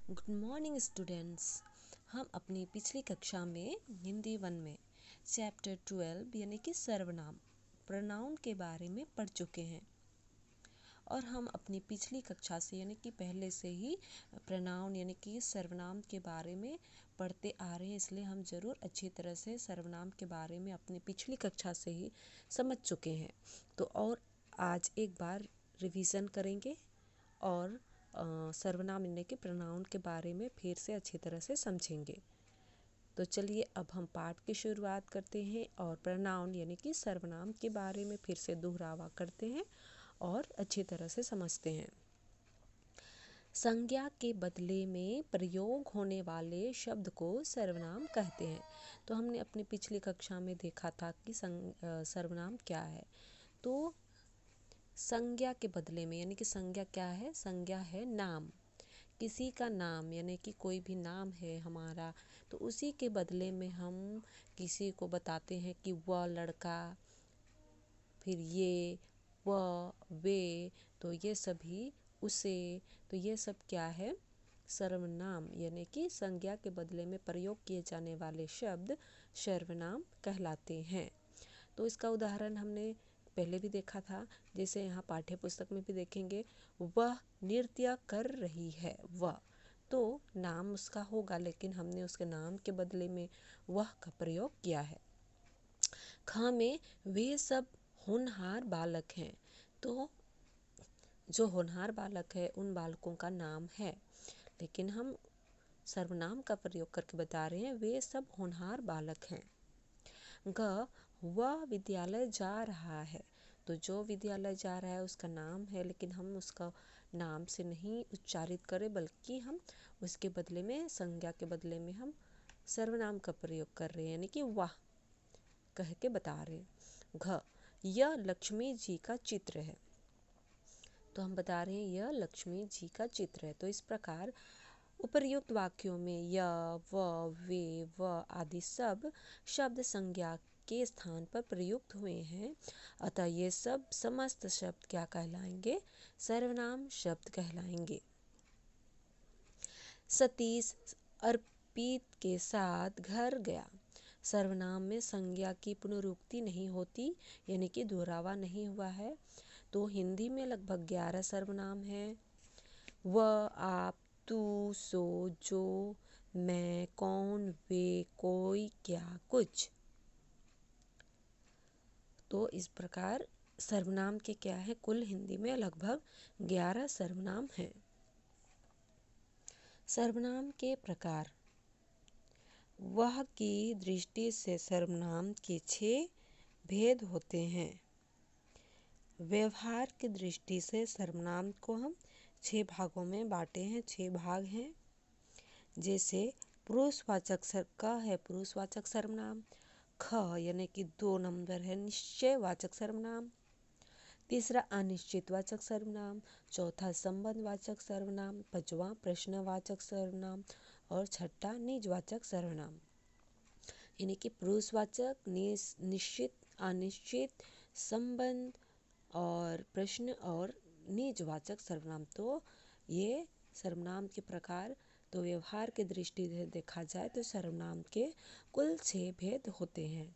Good morning students. हम अपनी पिछली कक्षा में हिंदी 1 में चैप्टर 12 यानी कि सर्वनाम प्रोनाउन के बारे में पढ़ चुके हैं और हम अपनी पिछली कक्षा से यानी कि पहले से ही प्रोनाउन यानी कि सर्वनाम के बारे में पढ़ते आ रहे हैं, इसलिए हम ज़रूर अच्छी तरह से सर्वनाम के बारे में अपनी पिछली कक्षा से ही समझ चुके हैं। तो और आज एक बार रिवीजन करेंगे और सर्वनाम यानी कि प्रोनाउन के बारे में फिर से अच्छी तरह से समझेंगे। तो चलिए अब हम पाठ की शुरुआत करते हैं और प्रोनाउन यानी कि सर्वनाम के बारे में फिर से दोहरावा करते हैं और अच्छी तरह से समझते हैं। संज्ञा के बदले में प्रयोग होने वाले शब्द को सर्वनाम कहते हैं। तो हमने अपनी पिछली कक्षा में देखा था कि सर्वनाम क्या है। तो संज्ञा के बदले में यानी कि संज्ञा क्या है? संज्ञा है नाम, किसी का नाम यानी कि कोई भी नाम है हमारा, तो उसी के बदले में हम किसी को बताते हैं कि वह लड़का, फिर ये, वह, वे, तो ये सभी, उसे, तो ये सब क्या है? सर्वनाम यानी कि संज्ञा के बदले में प्रयोग किए जाने वाले शब्द सर्वनाम कहलाते हैं। तो इसका उदाहरण हमने पहले भी देखा था, जैसे यहाँ पाठ्य पुस्तक में भी देखेंगे, वह नृत्य कर रही है। वह तो नाम उसका होगा, लेकिन हमने उसके नाम के बदले में वह का प्रयोग किया है। ख में वे सब होनहार बालक हैं। तो जो होनहार बालक है उन बालकों का नाम है, लेकिन हम सर्वनाम का प्रयोग करके बता रहे हैं वे सब होनहार बालक हैं। ग वह विद्यालय जा रहा है। तो जो विद्यालय जा रहा है उसका नाम है, लेकिन हम उसका नाम से नहीं उच्चारित करें, बल्कि हम उसके बदले में संज्ञा के बदले में हम सर्वनाम का प्रयोग कर रहे हैं, यानी कि वाह कह के बता रहे हैं। घ यह लक्ष्मी जी का चित्र है। तो हम बता रहे हैं यह लक्ष्मी जी का चित्र है। तो इस प्रकार उपर्युक्त वाक्यों में य, व, वे, व आदि सब शब्द संज्ञा के स्थान पर प्रयुक्त हुए हैं, अतः ये सब समस्त शब्द क्या कहलाएंगे? सर्वनाम शब्द कहलाएंगे। सतीश अर्पित के साथ घर गया। सर्वनाम में संज्ञा की पुनरुक्ति नहीं होती, यानी कि दोहरावा नहीं हुआ है। तो हिंदी में लगभग 11 सर्वनाम हैं। वह, आप, तू, सो, जो, मैं, कौन, वे, कोई, क्या, कुछ। तो इस प्रकार सर्वनाम के क्या है? कुल हिंदी में लगभग 11 सर्वनाम हैं। सर्वनाम के प्रकार। वह की दृष्टि से सर्वनाम के 6 भेद होते हैं। व्यवहार की दृष्टि से सर्वनाम को हम 6 भागों में बांटे हैं। 6 भाग हैं, जैसे पुरुषवाचक का है पुरुषवाचक सर्वनाम। ख यानी कि 2 नंबर है निश्चयवाचक सर्वनाम। तीसरा अनिश्चितवाचक सर्वनाम। चौथा संबंधवाचक सर्वनाम। पांचवा प्रश्नवाचक सर्वनाम और छठा निजवाचक सर्वनाम। यानी कि पुरुषवाचक, निश्चित, अनिश्चित, संबंध और प्रश्न और निजवाचक सर्वनाम। तो ये सर्वनाम के प्रकार। तो व्यवहार की दृष्टि से देखा जाए तो सर्वनाम के कुल 6 भेद होते हैं।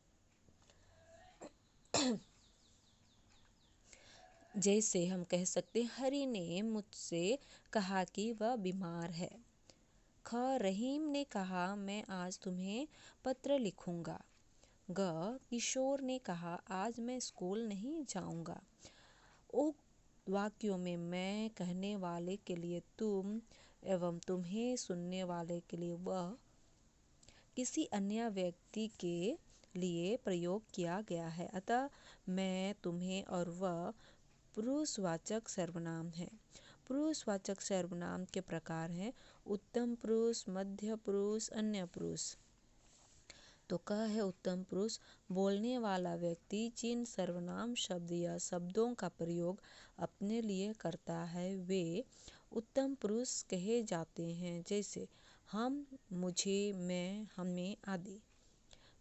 जैसे हम कह सकते हैं, हरि ने मुझसे कहा कि वह बीमार है। ख रहीम ने कहा मैं आज तुम्हें पत्र लिखूंगा। ग किशोर ने कहा आज मैं स्कूल नहीं जाऊंगा। उक्त वाक्यों में मैं कहने वाले के लिए तुम एवं तुम्हें सुनने वाले के लिए वह किसी अन्य व्यक्ति के लिए प्रयोग किया गया है, अतः मैं, तुम्हें और वह पुरुषवाचक सर्वनाम है। पुरुषवाचक सर्वनाम के प्रकार हैं उत्तम पुरुष, मध्य पुरुष, अन्य पुरुष। तो क है उत्तम पुरुष, बोलने वाला व्यक्ति जिन सर्वनाम शब्द या शब्दों का प्रयोग अपने लिए करता है वे उत्तम पुरुष कहे जाते हैं, जैसे हम, मुझे, मैं, हमें आदि।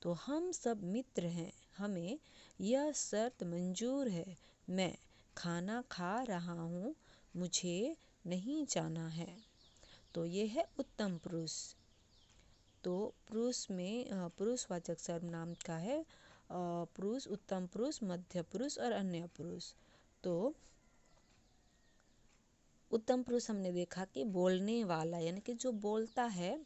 तो हम सब मित्र हैं, हमें यह शर्त मंजूर है, मैं खाना खा रहा हूँ, मुझे नहीं जाना है। तो ये है उत्तम पुरुष। तो पुरुष में पुरुषवाचक सर्वनाम का है पुरुष, उत्तम पुरुष, मध्य पुरुष और अन्य पुरुष। तो उत्तम पुरुष हमने देखा कि बोलने वाला, यानी कि जो बोलता है।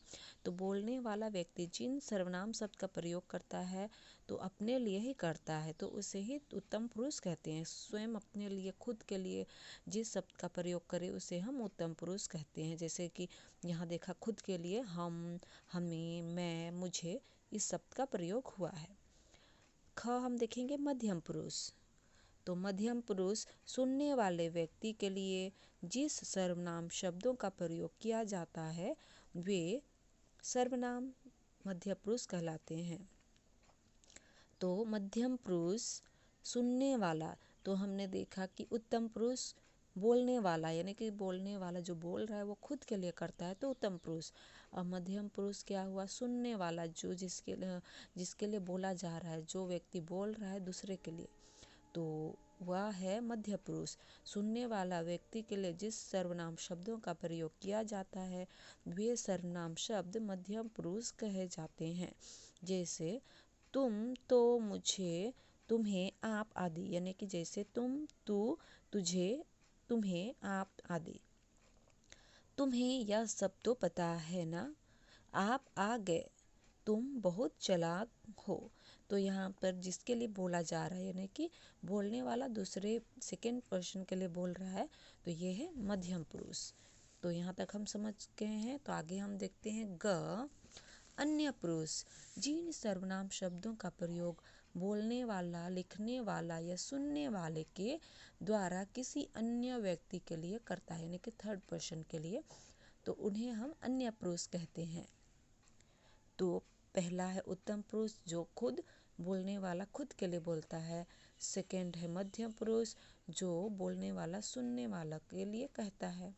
तो बोलने वाला व्यक्ति जिन सर्वनाम शब्द का प्रयोग करता है तो अपने लिए ही करता है, तो उसे ही उत्तम पुरुष कहते हैं। स्वयं अपने लिए, खुद के लिए जिस शब्द का प्रयोग करे उसे हम उत्तम पुरुष कहते हैं। जैसे कि यहाँ देखा, खुद के लिए हम, हमें, मैं, मुझे, इस शब्द का प्रयोग हुआ है। ख हम देखेंगे मध्यम पुरुष। तो मध्यम पुरुष सुनने वाले व्यक्ति के लिए जिस सर्वनाम शब्दों का प्रयोग किया जाता है वे सर्वनाम मध्य पुरुष कहलाते हैं। तो मध्यम पुरुष सुनने वाला, तो हमने देखा कि उत्तम पुरुष बोलने वाला, यानी कि बोलने वाला जो बोल रहा है वो खुद के लिए करता है तो उत्तम पुरुष। और मध्यम पुरुष क्या हुआ, सुनने वाला, जो जिसके लिए बोला जा रहा है, जो व्यक्ति बोल रहा है दूसरे के लिए, तो वह है मध्य पुरुष। सुनने वाला व्यक्ति के लिए जिस सर्वनाम शब्दों का प्रयोग किया जाता है वे सर्वनाम शब्द मध्यम पुरुष कहे जाते हैं। जैसे तुम, तो, मुझे, तुम्हें, आप आदि, यानी कि जैसे तुम, तू, तुझे, तुम्हें, आप आदि। तुम्हें यह सब तो पता है ना, आप आ गए, तुम बहुत चालाक हो। तो यहाँ पर जिसके लिए बोला जा रहा है, यानी कि बोलने वाला दूसरे सेकेंड पर्सन के लिए बोल रहा है, तो ये है मध्यम पुरुष। तो यहाँ तक हम समझ गए हैं। तो आगे हम देखते हैं ग अन्य पुरुष। जिन सर्वनाम शब्दों का प्रयोग बोलने वाला, लिखने वाला या सुनने वाले के द्वारा किसी अन्य व्यक्ति के लिए करता है, यानी कि थर्ड पर्सन के लिए, तो उन्हें हम अन्य पुरुष कहते हैं। तो पहला है उत्तम पुरुष, जो खुद बोलने वाला खुद के लिए बोलता है। सेकंड है मध्यम पुरुष, जो बोलने वाला सुनने वाला के लिए कहता है,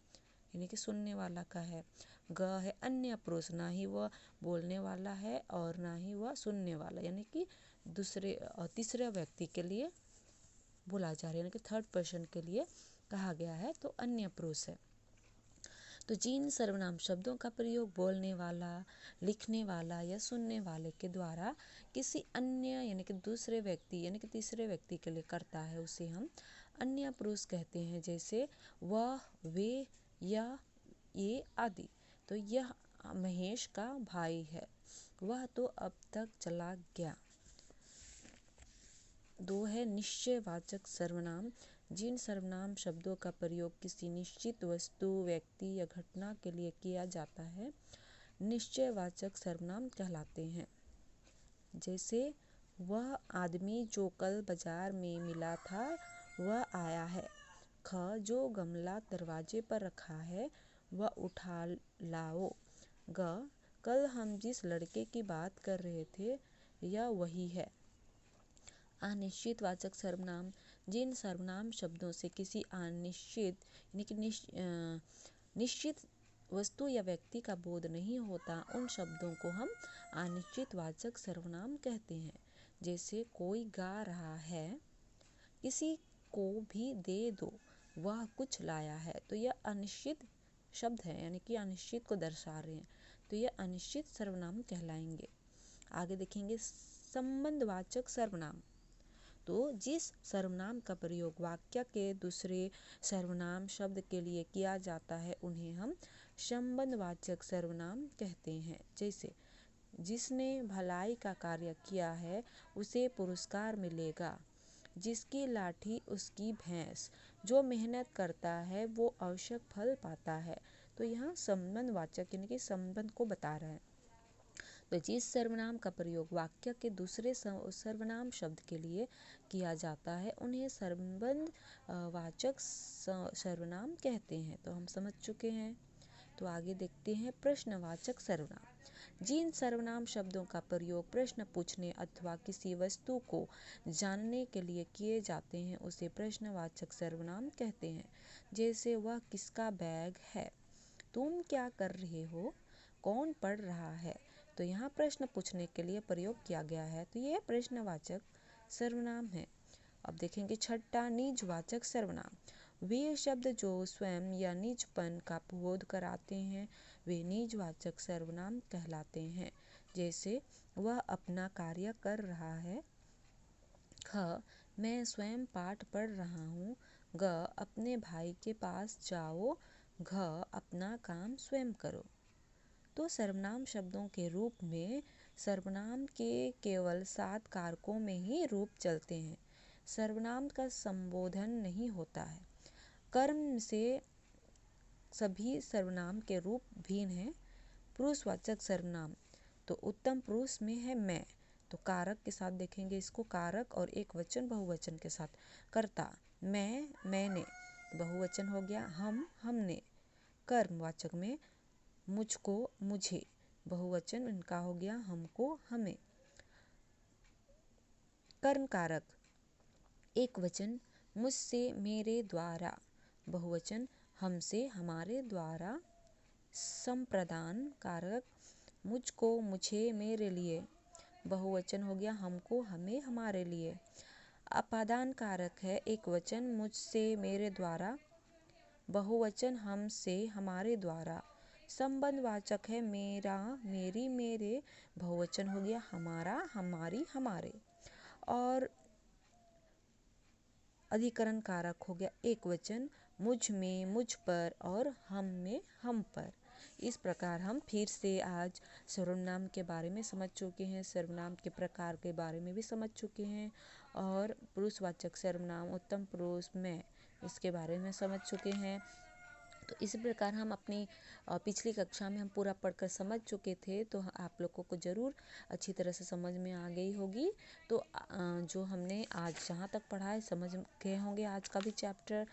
यानी कि सुनने वाला का है। ग है अन्य पुरुष, ना ही वह बोलने वाला है और ना ही वह सुनने वाला, यानी कि दूसरे तीसरे व्यक्ति के लिए बोला जा रहा है, यानी कि थर्ड पर्सन के लिए कहा गया है, तो अन्य पुरुष है। तो जिन सर्वनाम शब्दों का प्रयोग बोलने वाला, लिखने वाला या सुनने वाले के द्वारा किसी अन्य, यानी कि दूसरे व्यक्ति, यानी कि तीसरे व्यक्ति के लिए करता है उसे हम अन्य पुरुष कहते हैं। जैसे वह, वे, यह, ये आदि। तो यह महेश का भाई है, वह तो अब तक चला गया। दो है निश्चयवाचक सर्वनाम। जिन सर्वनाम शब्दों का प्रयोग किसी निश्चित वस्तु, व्यक्ति या घटना के लिए किया जाता है निश्चयवाचक सर्वनाम कहलाते हैं। जैसे वह आदमी जो कल बाजार में मिला था वह आया है। ख जो गमला दरवाजे पर रखा है वह उठा लाओ। ग कल हम जिस लड़के की बात कर रहे थे यह वही है। अनिश्चित वाचक सर्वनाम। जिन सर्वनाम शब्दों से किसी अनिश्चित, यानी कि निश्चित वस्तु या व्यक्ति का बोध नहीं होता उन शब्दों को हम अनिश्चित वाचक सर्वनाम कहते हैं। जैसे कोई गा रहा है, किसी को भी दे दो, वह कुछ लाया है। तो यह अनिश्चित शब्द है, यानी कि अनिश्चित को दर्शा रहे हैं, तो यह अनिश्चित सर्वनाम कहलाएंगे। आगे देखेंगे संबंधवाचक सर्वनाम। तो जिस सर्वनाम का प्रयोग वाक्य के दूसरे सर्वनाम शब्द के लिए किया जाता है उन्हें हम संबंधवाचक सर्वनाम कहते हैं। जैसे जिसने भलाई का कार्य किया है उसे पुरस्कार मिलेगा, जिसकी लाठी उसकी भैंस, जो मेहनत करता है वो आवश्यक फल पाता है। तो यहाँ संबंधवाचक, यानी कि संबंध को बता रहा है। तो जिस सर्वनाम का प्रयोग वाक्य के दूसरे सर्वनाम शब्द के लिए किया जाता है उन्हें संबंध वाचक सर्वनाम कहते हैं। तो हम समझ चुके हैं। तो आगे देखते हैं प्रश्नवाचक सर्वनाम। जिन सर्वनाम शब्दों का प्रयोग प्रश्न पूछने अथवा किसी वस्तु को जानने के लिए किए जाते हैं उसे प्रश्नवाचक सर्वनाम कहते हैं। जैसे वह किसका बैग है, तुम क्या कर रहे हो, कौन पढ़ रहा है। तो यहाँ प्रश्न पूछने के लिए प्रयोग किया गया है, तो ये प्रश्नवाचक सर्वनाम है। अब देखेंगे छठा निजवाचक सर्वनाम। वे शब्द जो स्वयं या निजपन का बोध कराते हैं वे निजवाचक सर्वनाम कहलाते हैं। जैसे वह अपना कार्य कर रहा है। ख, मैं स्वयं पाठ पढ़ रहा हूँ। ग, अपने भाई के पास जाओ। घ, अपना काम स्वयं करो। तो सर्वनाम शब्दों के रूप में सर्वनाम के केवल 7 कारकों में ही रूप चलते हैं। सर्वनाम का संबोधन नहीं होता है। कर्म से सभी सर्वनाम के रूप भिन्न हैं। पुरुषवाचक सर्वनाम तो उत्तम पुरुष में है मैं, तो कारक के साथ देखेंगे इसको, कारक और एक वचन बहुवचन के साथ। कर्ता मैं, मैंने, बहुवचन हो गया। हम, हमने। कर्मवाचक में मुझको, मुझे, बहुवचन इनका हो गया हमको, हमें। कर्म कारक एक वचन मुझसे, मेरे द्वारा, बहुवचन हमसे, हमारे द्वारा। संप्रदान कारक मुझको, मुझे, मेरे लिए, बहुवचन हो गया हमको, हमें, हमारे लिए। अपादान कारक है एक वचन मुझसे, मेरे द्वारा, बहुवचन हमसे, हमारे द्वारा। संबंधवाचक है मेरा, मेरी, मेरे, बहुवचन हो गया हमारा, हमारी, हमारे। और अधिकरण कारक हो गया एक वचन मुझ में, मुझ पर, और हम में, हम पर। इस प्रकार हम फिर से आज सर्वनाम के बारे में समझ चुके हैं, सर्वनाम के प्रकार के बारे में भी समझ चुके हैं, और पुरुषवाचक सर्वनाम उत्तम पुरुष, मैं, इसके बारे में समझ चुके हैं। तो इसी प्रकार हम अपनी पिछली कक्षा में हम पूरा पढ़कर समझ चुके थे, तो आप लोगों को ज़रूर अच्छी तरह से समझ में आ गई होगी। तो जो हमने आज जहाँ तक पढ़ा है समझ गए होंगे आज का भी चैप्टर।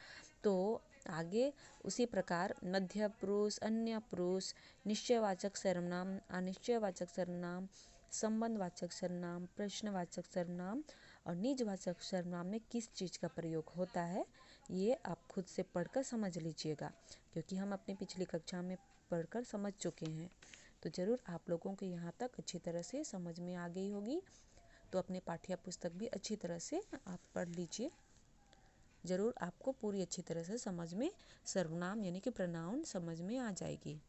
तो आगे उसी प्रकार मध्य पुरुष, अन्य पुरुष, निश्चयवाचक सर्वनाम, अनिश्चयवाचक सर्वनाम, संबंधवाचक सर्वनाम, प्रश्नवाचक सर्वनाम और निजवाचक सर्वनाम में किस चीज़ का प्रयोग होता है, ये आप खुद से पढ़कर समझ लीजिएगा, क्योंकि हम अपनी पिछली कक्षा में पढ़कर समझ चुके हैं। तो ज़रूर आप लोगों को यहाँ तक अच्छी तरह से समझ में आ गई होगी। तो अपने पाठ्य पुस्तक भी अच्छी तरह से आप पढ़ लीजिए। ज़रूर आपको पूरी अच्छी तरह से समझ में सर्वनाम यानी कि प्रोनाउन समझ में आ जाएगी।